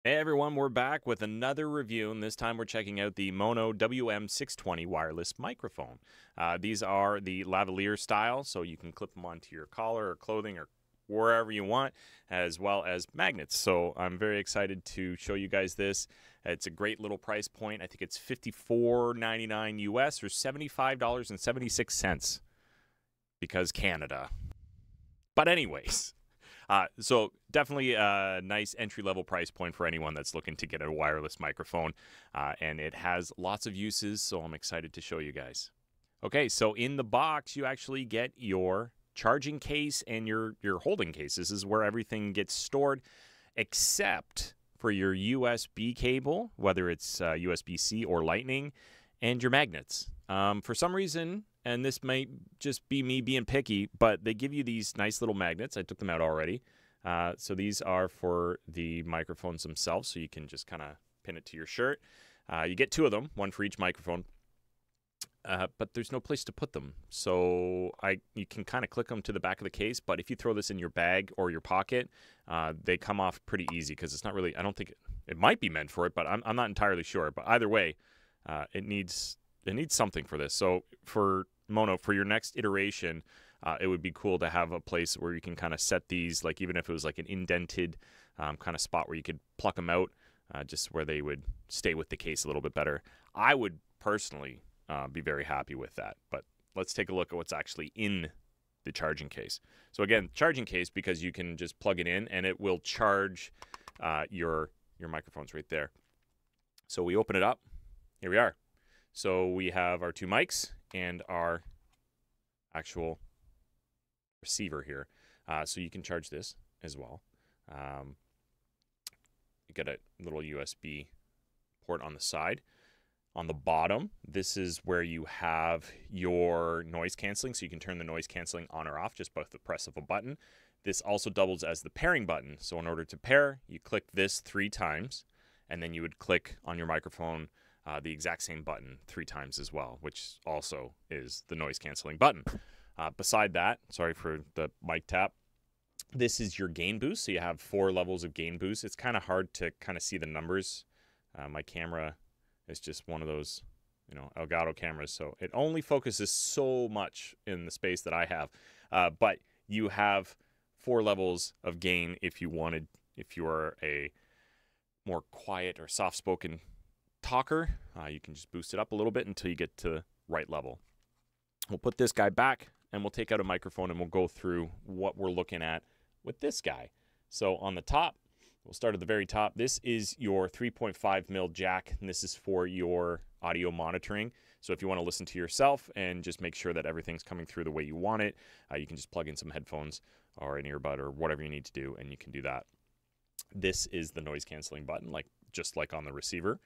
Hey everyone, we're back with another review, and this time we're checking out the Maono WM620 wireless microphone. These are the lavalier style, so you can clip them onto your collar or clothing or wherever you want, as well as magnets. So I'm very excited to show you guys this. It's a great little price point. I think it's $54.99 US or $75.76 because Canada. But anyways. So definitely a nice entry-level price point for anyone that's looking to get a wireless microphone, and it has lots of uses, so I'm excited to show you guys. Okay, so in the box, you actually get your charging case and your holding case. This is where everything gets stored, except for your USB cable, whether it's USB-C or Lightning, and your magnets. For some reason, and this might just be me being picky, but they give you these nice little magnets. I took them out already. So these are for the microphones themselves, so you can just kind of pin it to your shirt. You get two of them, one for each microphone, but there's no place to put them. So you can kind of click them to the back of the case, but if you throw this in your bag or your pocket, they come off pretty easy because it's not really, I don't think, it might be meant for it, but I'm not entirely sure. But either way, it needs something for this. So for Maono, for your next iteration, it would be cool to have a place where you can kind of set these, like even if it was like an indented kind of spot where you could pluck them out, just where they would stay with the case a little bit better. I would personally be very happy with that. But let's take a look at what's actually in the charging case. So again, charging case, because you can just plug it in and it will charge your microphones right there. So we open it up. Here we are. So we have our two mics and our actual receiver here. So you can charge this as well. You got a little USB port on the side. On the bottom, this is where you have your noise canceling. So you can turn the noise canceling on or off just by the press of a button. This also doubles as the pairing button. So in order to pair, you click this 3 times, and then you would click on your microphone the exact same button 3 times as well, which also is the noise canceling button. Beside that, sorry for the mic tap, this is your gain boost. So you have 4 levels of gain boost. It's kind of hard to kind of see the numbers. My camera is just one of those, Elgato cameras, so it only focuses so much in the space that I have. But you have 4 levels of gain if you are a more quiet or soft-spoken talker. You can just boost it up a little bit until you get to the right level. We'll put this guy back and we'll take out a microphone and we'll go through what we're looking at with this guy. So on the top, we'll start at the very top. This is your 3.5 mil jack, and this is for your audio monitoring. So if you want to listen to yourself and just make sure that everything's coming through the way you want it, you can just plug in some headphones or an earbud or whatever you need to do, and you can do that. This is the noise canceling button, just like on the receiver.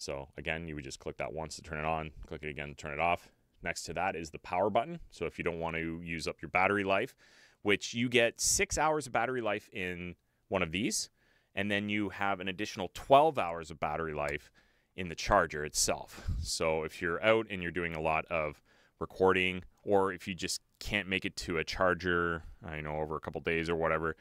So again, you would just click that once to turn it on, click it again to turn it off. Next to that is the power button. So if you don't want to use up your battery life, which you get 6 hours of battery life in one of these, and then you have an additional 12 hours of battery life in the charger itself. So if you're out and you're doing a lot of recording, or if you just can't make it to a charger, over a couple days or whatever,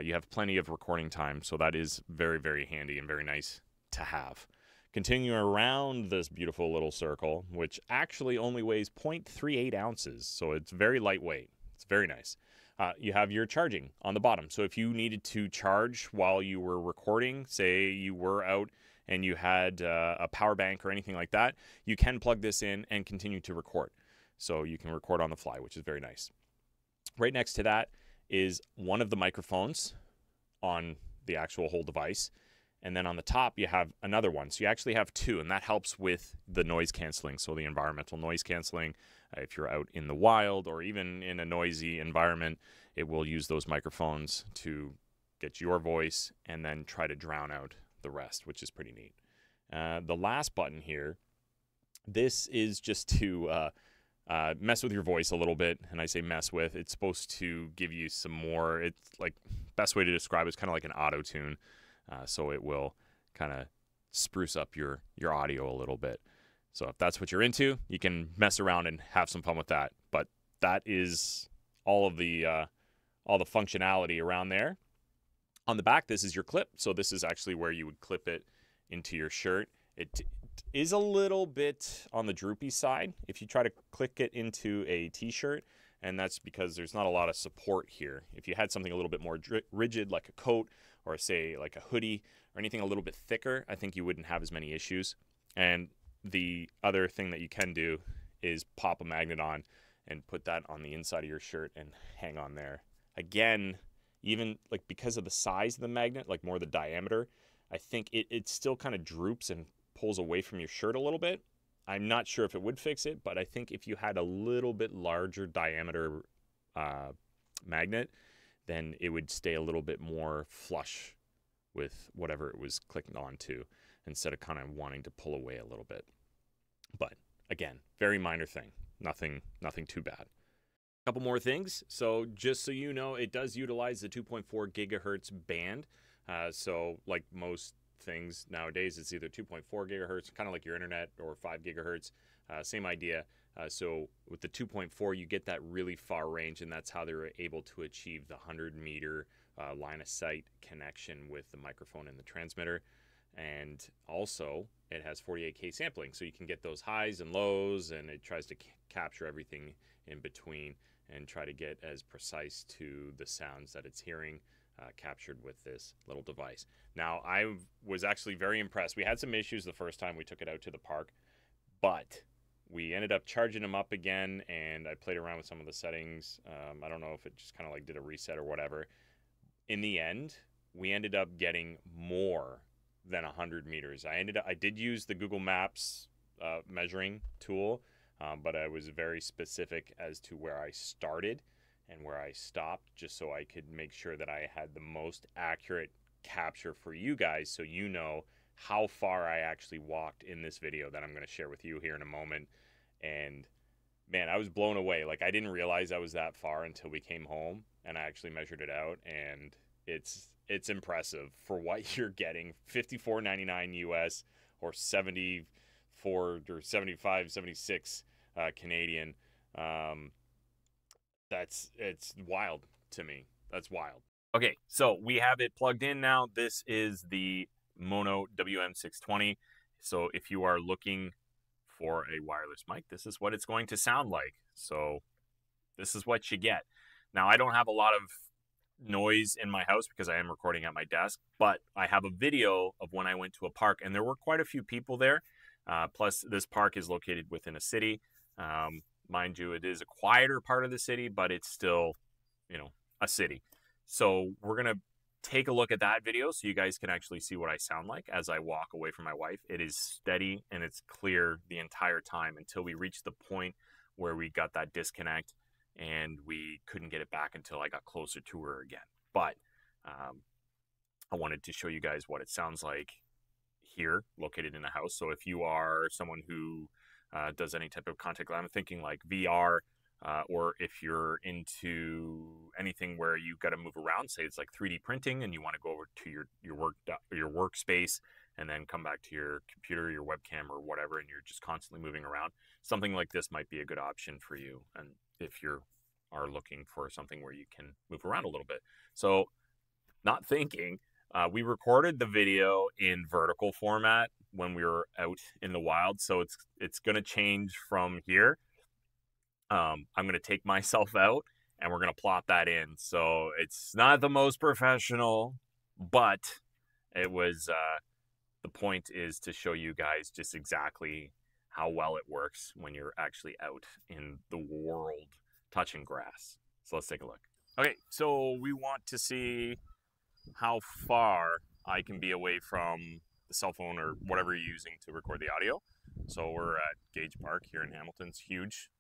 you have plenty of recording time. So that is very, very handy and very nice to have. Continuing around this beautiful little circle, which actually only weighs 0.38 ounces, so it's very lightweight. It's very nice. You have your charging on the bottom. So if you needed to charge while you were recording, say you were out and you had a power bank or anything like that, you can plug this in and continue to record. So you can record on the fly, which is very nice. Right next to that is one of the microphones on the actual whole device. And then on the top, you have another one. So you actually have 2, and that helps with the noise canceling. So the environmental noise canceling, if you're out in the wild or even in a noisy environment, it will use those microphones to get your voice and then try to drown out the rest, which is pretty neat. The last button here, this is just to mess with your voice a little bit. And I say mess with, it's supposed to give you some more, it's like, best way to describe it is kind of like an auto tune. So it will kind of spruce up your audio a little bit. So if that's what you're into, you can mess around and have some fun with that. But that is all of the functionality around there. On the back, this is your clip. So this is actually where you would clip it into your shirt. It is a little bit on the droopy side if you try to click it into a t-shirt, and that's because there's not a lot of support here. If you had something a little bit more rigid, like a coat, or say like a hoodie, or anything a little bit thicker, I think you wouldn't have as many issues. And the other thing that you can do is pop a magnet on and put that on the inside of your shirt and hang on there. Again, even like because of the size of the magnet, like more the diameter, I think it still kind of droops and pulls away from your shirt a little bit. I'm not sure if it would fix it, but I think if you had a little bit larger diameter magnet, then it would stay a little bit more flush with whatever it was clicking onto, instead of kind of wanting to pull away a little bit. But again, very minor thing, nothing too bad. A couple more things. So just so you know, it does utilize the 2.4 gigahertz band. So like most things nowadays, it's either 2.4 gigahertz, kind of like your internet, or 5 gigahertz. Same idea. So with the 2.4, you get that really far range, and that's how they were able to achieve the 100-meter line of sight connection with the microphone and the transmitter. And also, it has 48K sampling, so you can get those highs and lows, and it tries to capture everything in between and try to get as precise to the sounds that it's hearing captured with this little device. Now, I was actually very impressed. We had some issues the first time we took it out to the park, but we ended up charging them up again, and I played around with some of the settings. I don't know if it just kind of like did a reset or whatever. In the end, we ended up getting more than 100 meters. I did use the Google Maps measuring tool, but I was very specific as to where I started and where I stopped, just so I could make sure that I had the most accurate capture for you guys, so you know how far I actually walked in this video that I'm going to share with you here in a moment. And man, I was blown away. Like, I didn't realize I was that far until we came home and I actually measured it out, and it's impressive for what you're getting. $54.99 US, or 74 or 75, 76 Canadian. It's wild to me. That's wild. Okay, so we have it plugged in now. This is the Maono WM620. So if you are looking for a wireless mic, this is what it's going to sound like. So this is what you get. Now, I don't have a lot of noise in my house because I am recording at my desk, but I have a video of when I went to a park, and there were quite a few people there. Plus, this park is located within a city. Mind you, it is a quieter part of the city, but it's still, a city. So we're going to take a look at that video so you guys can actually see what I sound like as I walk away from my wife. It is steady and it's clear the entire time until we reach the point where we got that disconnect and we couldn't get it back until I got closer to her again. But I wanted to show you guys what it sounds like here, located in a house. So if you are someone who does any type of content, I'm thinking like VR, or if you're into anything where you've got to move around, say it's like 3D printing and you want to go over to your workspace and then come back to your computer, your webcam or whatever, and you're just constantly moving around, something like this might be a good option for you. And if you are looking for something where you can move around a little bit. So not thinking, we recorded the video in vertical format when we were out in the wild. So it's going to change from here. I'm going to take myself out and we're going to plop that in. So it's not the most professional, but it was, the point is to show you guys just exactly how well it works when you're actually out in the world touching grass. So let's take a look. Okay, so we want to see how far I can be away from the cell phone or whatever you're using to record the audio. So we're at Gage Park here in Hamilton. It's huge.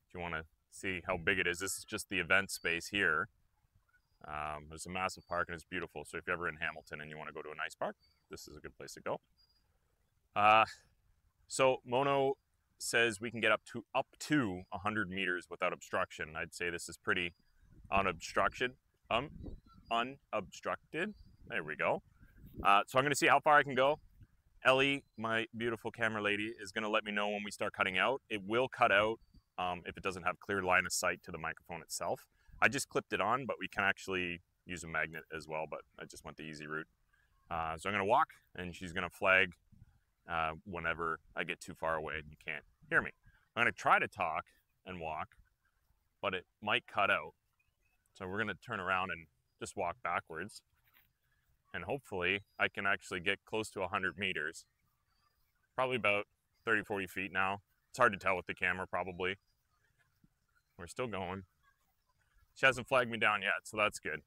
If you want to see how big it is, this is just the event space here. There's a massive park and it's beautiful. So if you're ever in Hamilton and you want to go to a nice park, this is a good place to go. So Maono says we can get up to 100 meters without obstruction. I'd say this is pretty unobstructed. Unobstructed. There we go. So I'm going to see how far I can go. Ellie, my beautiful camera lady, is going to let me know when we start cutting out. It will cut out if it doesn't have clear line of sight to the microphone itself. I just clipped it on, but we can actually use a magnet as well, but I just went the easy route. So I'm going to walk, and she's going to flag whenever I get too far away and you can't hear me. I'm going to try to talk and walk, but it might cut out. So we're going to turn around and just walk backwards. And hopefully I can actually get close to 100 meters. Probably about 30, 40 feet now. It's hard to tell with the camera, probably. We're still going. She hasn't flagged me down yet, so that's good.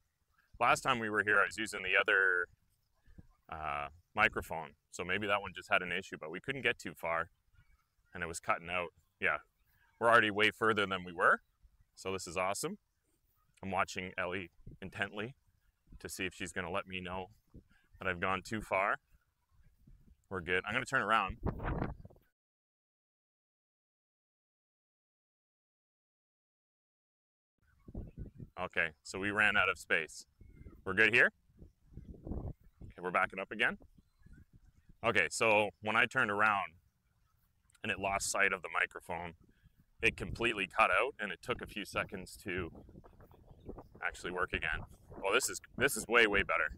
Last time we were here, I was using the other microphone, so maybe that one just had an issue, but we couldn't get too far, and it was cutting out. Yeah, we're already way further than we were, so this is awesome. I'm watching Ellie intently to see if she's going to let me know that I've gone too far. We're good. I'm going to turn around. Okay, so we ran out of space. We're good here? Okay, we're backing up again. Okay, so when I turned around and it lost sight of the microphone, it completely cut out, and it took a few seconds to actually work again. Well, this is way better.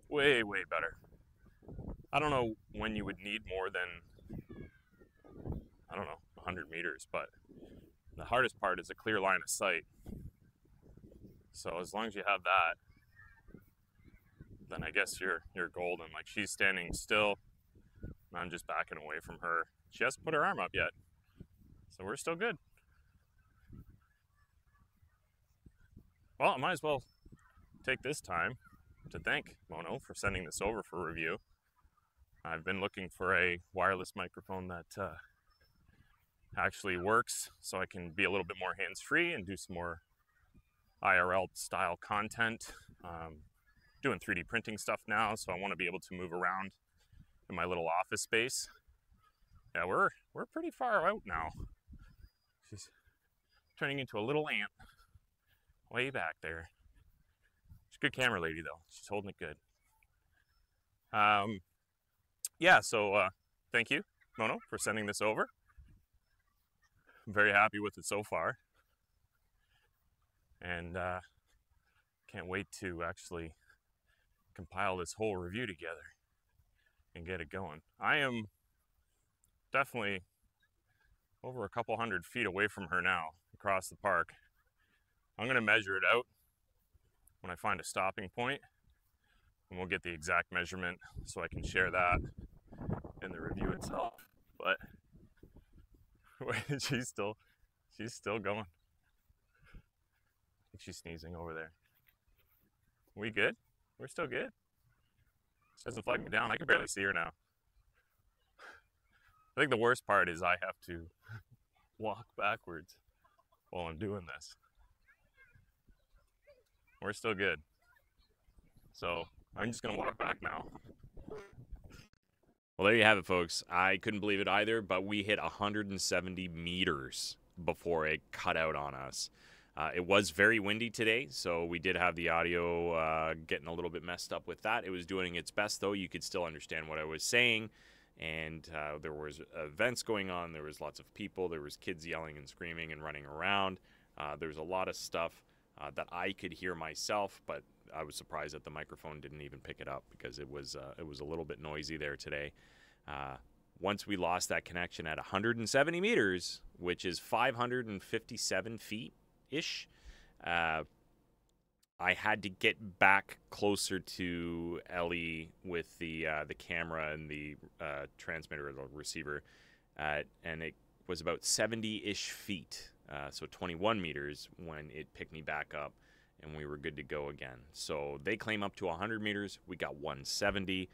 Way better. I don't know when you would need more than, I don't know, 100 meters, but the hardest part is a clear line of sight. So as long as you have that, then I guess you're golden. Like, she's standing still, and I'm just backing away from her. She hasn't put her arm up yet, so we're still good. Well, I might as well take this time to thank Maono for sending this over for review. I've been looking for a wireless microphone that actually works, so I can be a little bit more hands-free and do some more IRL style content. Doing 3D printing stuff now, so I want to be able to move around in my little office space. Yeah, we're pretty far out now. She's turning into a little ant way back there. She's a good camera lady though. She's holding it good. Yeah, so thank you, Maono, for sending this over. I'm very happy with it so far. And can't wait to actually compile this whole review together and get it going. I am definitely over a couple 100 feet away from her now, across the park. I'm going to measure it out when I find a stopping point, and we'll get the exact measurement so I can share that in the review itself. But she's still going. I think she's sneezing over there. We good? We're still good. She doesn't flag me down. I can barely see her now. I think the worst part is I have to walk backwards while I'm doing this. We're still good. So I'm just gonna walk back now. Well, there you have it, folks. I couldn't believe it either, but we hit 170 meters before it cut out on us. It was very windy today, so we did have the audio getting a little bit messed up with that. It was doing its best, though. You could still understand what I was saying, and there was events going on. There was lots of people. There was kids yelling and screaming and running around. There was a lot of stuff that I could hear myself, but I was surprised that the microphone didn't even pick it up because it was a little bit noisy there today. Once we lost that connection at 170 meters, which is 557 feet-ish, I had to get back closer to Ellie with the camera and the transmitter or the receiver, and it was about 70-ish feet, so 21 meters when it picked me back up, and we were good to go again. So they claim up to 100 meters. We got 170.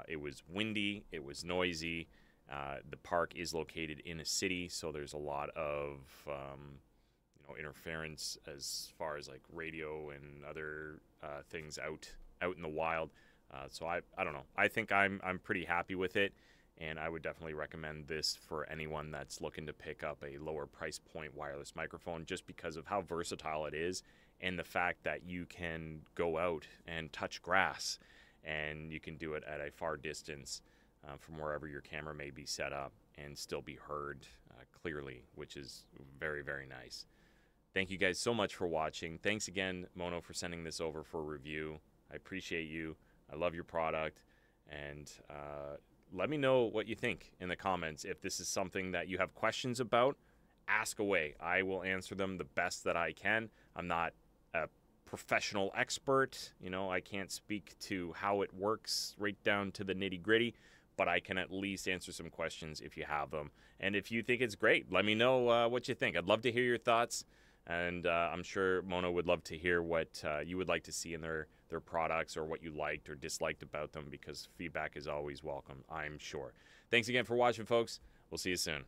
It was windy. It was noisy. The park is located in a city, so there's a lot of interference as far as like radio and other things out in the wild. So I don't know. I think I'm pretty happy with it, and I would definitely recommend this for anyone that's looking to pick up a lower price point wireless microphone, just because of how versatile it is and the fact that you can go out and touch grass, and you can do it at a far distance from wherever your camera may be set up and still be heard clearly, which is very, very nice. Thank you guys so much for watching. Thanks again, Maono, for sending this over for review. I appreciate you. I love your product. And let me know what you think in the comments. If this is something that you have questions about, ask away. I will answer them the best that I can. I'm not a professional expert. You know, I can't speak to how it works right down to the nitty-gritty, but I can at least answer some questions if you have them. And if you think it's great, let me know what you think. I'd love to hear your thoughts. And I'm sure Maono would love to hear what you would like to see in their products, or what you liked or disliked about them, because feedback is always welcome, I'm sure. Thanks again for watching, folks. We'll see you soon.